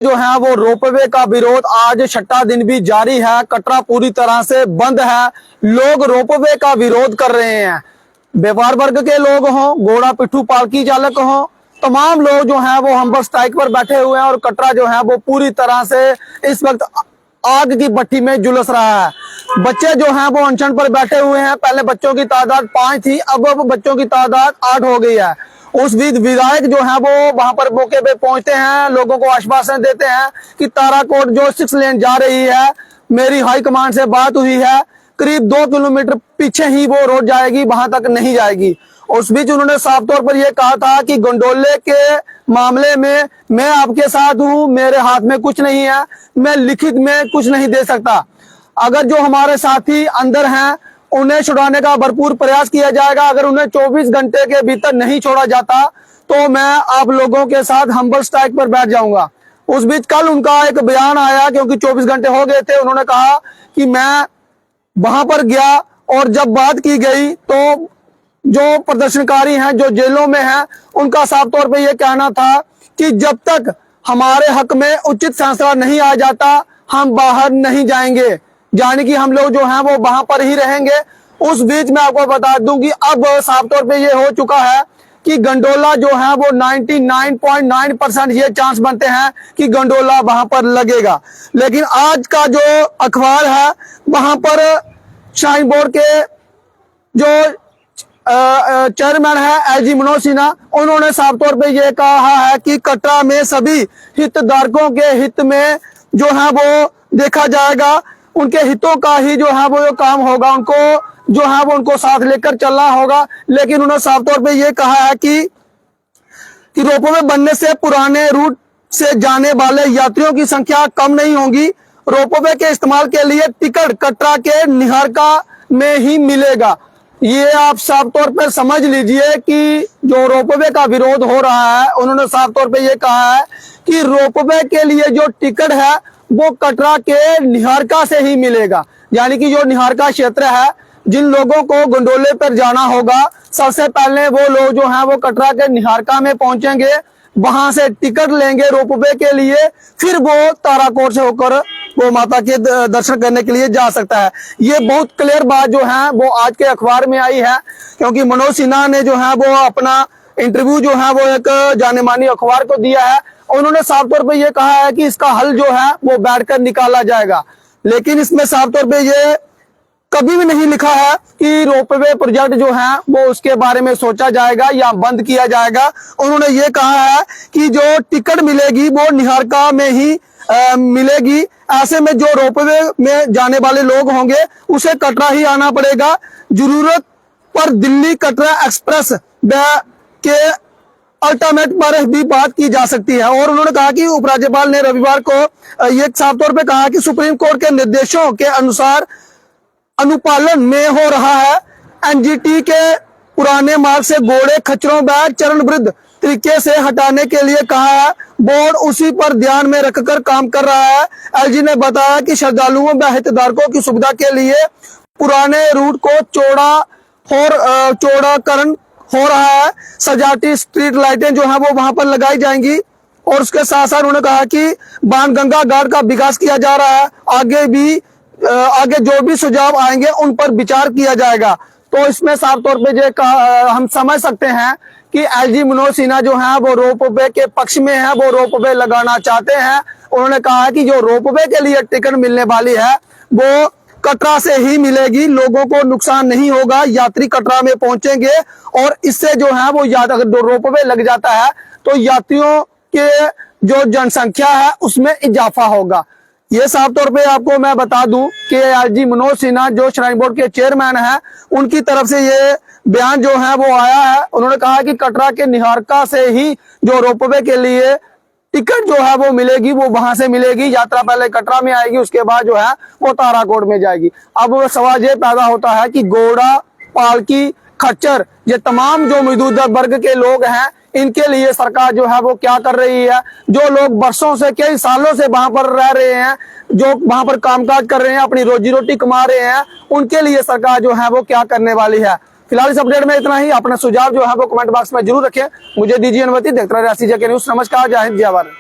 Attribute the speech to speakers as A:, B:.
A: जो है वो रोपवे का विरोध आज छठा दिन भी जारी है। कटरा पूरी तरह से बंद है। लोग रोपवे का विरोध कर रहे हैं। व्यापार वर्ग के लोग हों, घोड़ा पिट्ठू पालकी चालक हों, तमाम लोग जो हैं वो हम्बल स्ट्राइक पर बैठे हुए हैं और कटरा जो है वो पूरी तरह से इस वक्त आग की भट्टी में झुलस रहा है। बच्चे जो हैं वो अनशन पर बैठे हुए हैं। पहले बच्चों की तादाद 5 थी, अब बच्चों की तादाद 8 हो गई है। उस बीच विधायक जो है वो वहां पर मौके पे पहुंचते हैं, लोगों को आश्वासन देते हैं कि ताराकोट जो 6 लेन जा रही है, मेरी हाई कमांड से बात हुई है, करीब 2 किलोमीटर पीछे ही वो रोड जाएगी, वहां तक नहीं जाएगी। उस बीच उन्होंने साफ तौर पर यह कहा था कि गंडोले के मामले में मैं आपके साथ हूं, मेरे हाथ में कुछ नहीं है, मैं लिखित में कुछ नहीं दे सकता। अगर जो हमारे साथी अंदर हैं उन्हें छुड़ाने का भरपूर प्रयास किया जाएगा। अगर उन्हें 24 घंटे के भीतर नहीं छोड़ा जाता तो मैं आप लोगों के साथ हम्बल स्ट्राइक पर बैठ जाऊंगा। उस बीच कल उनका एक बयान आया, क्योंकि 24 घंटे हो गए थे। उन्होंने कहा कि मैं वहां पर गया और जब बात की गई तो जो प्रदर्शनकारी हैं, जो जेलों में हैं, उनका साफ तौर पे ये कहना था कि जब तक हमारे हक में उचित फैसला नहीं आ जाता हम बाहर नहीं जाएंगे, यानी कि हम लोग जो हैं वो वहां पर ही रहेंगे। उस बीच मैं आपको बता दूं कि अब साफ तौर पे ये हो चुका है कि गंडोला जो है वो 99.9% ये चांस बनते हैं कि गंडोला वहां पर लगेगा। लेकिन आज का जो अखबार है वहां पर श्राइन बोर्ड के जो चेयरमैन है एलजी मनोज सिन्हा, उन्होंने साफ तौर पे ये कहा है कि कटरा में सभी हितधारकों के हित में जो है वो देखा जाएगा, उनके हितों का ही जो है वो काम होगा, उनको जो है वो उनको साथ लेकर चलना होगा। लेकिन उन्होंने साफ तौर पे ये कहा है कि रोपवे बनने से पुराने रूट से जाने वाले यात्रियों की संख्या कम नहीं होगी। रोपवे के इस्तेमाल के लिए टिकट कटरा के निहारका में ही मिलेगा। ये आप साफ तौर पे समझ लीजिए कि जो रोपवे का विरोध हो रहा है, उन्होंने साफ तौर पे ये कहा है कि रोपवे के लिए जो टिकट है वो कटरा के निहारका से ही मिलेगा। यानी कि जो निहारका क्षेत्र है, जिन लोगों को गंडोले पर जाना होगा, सबसे पहले वो लोग जो हैं वो कटरा के निहारका में पहुंचेंगे, वहां से टिकट लेंगे रोपवे के लिए, फिर वो ताराकोट से होकर वो माता के दर्शन करने के लिए जा सकता है। ये बहुत क्लियर बात जो है वो आज के अखबार में आई है, क्योंकि मनोज सिन्हा ने जो है वो अपना इंटरव्यू जो है वो एक जाने मानी अखबार को दिया है। उन्होंने साफ तौर पे ये कहा है कि इसका हल जो है वो बैठकर निकाला जाएगा। लेकिन इसमें साफ तौर पे ये कभी भी नहीं लिखा है कि रोपवे प्रोजेक्ट जो है वो उसके बारे में सोचा जाएगा या बंद किया जाएगा। उन्होंने ये कहा है कि जो टिकट मिलेगी वो निहारका में ही मिलेगी। ऐसे में जो रोपवे में जाने वाले लोग होंगे उसे कटरा ही आना पड़ेगा। जरूरत पर दिल्ली कटरा एक्सप्रेस के अल्टरनेट पर भी बात की जा सकती है। और उन्होंने कहा कि उपराज्यपाल ने रविवार को ये साफ तौर पे कहा कि सुप्रीम कोर्ट के निर्देशों के अनुसार अनुपालन में हो रहा है। एनजीटी के पुराने मार्ग से घोड़े खच्चरों व चरणबद्ध तरीके से हटाने के लिए कहा है। बोर्ड उसी पर ध्यान में रखकर काम कर रहा है। एलजी ने बताया कि श्रद्धालुओं व हितधारकों की सुविधा के लिए पुराने रूट को चौड़ाकरण हो रहा है। सजावटी स्ट्रीट लाइटें जो है वो वहां पर लगाई जाएंगी। और उसके साथ साथ उन्होंने कहा कि बाणगंगा घाट का विकास किया जा रहा है। आगे जो भी सुझाव आएंगे उन पर विचार किया जाएगा। तो इसमें साफ तौर पे हम समझ सकते हैं कि एलजी मनोज सिन्हा जो है वो रोपवे के पक्ष में है, वो रोपवे लगाना चाहते हैं। उन्होंने कहा है कि जो रोपवे के लिए टिकट मिलने वाली है वो कटरा से ही मिलेगी, लोगों को नुकसान नहीं होगा, यात्री कटरा में पहुंचेंगे और इससे जो है वो अगर रोपवे लग जाता है तो यात्रियों के जो जनसंख्या है उसमें इजाफा होगा। ये साफ तौर पे आपको मैं बता दूं कि एलजी मनोज सिन्हा जो श्राइन बोर्ड के चेयरमैन हैं, उनकी तरफ से ये बयान जो है वो आया है। उन्होंने कहा कि कटरा के निहारका से ही जो रोपवे के लिए टिकट जो है वो मिलेगी, वो वहां से मिलेगी। यात्रा पहले कटरा में आएगी, उसके बाद जो है वो ताराकोट में जाएगी। अब सवाल ये पैदा होता है कि घोड़ा पालकी खच्चर ये तमाम जो मजदूर वर्ग के लोग हैं, इनके लिए सरकार जो है वो क्या कर रही है। जो लोग बरसों से कई सालों से वहां पर रह रहे हैं, जो वहां पर कामकाज कर रहे हैं, अपनी रोजी रोटी कमा रहे हैं, उनके लिए सरकार जो है वो क्या करने वाली है। फिलहाल इस अपडेट में इतना ही। अपना सुझाव जो है वो कमेंट बॉक्स में जरूर रखें। मुझे दीजिए अनुमति। देखते रहिए रियासी जेके न्यूज़। नमस्कार, जय हिंद, जय भारत।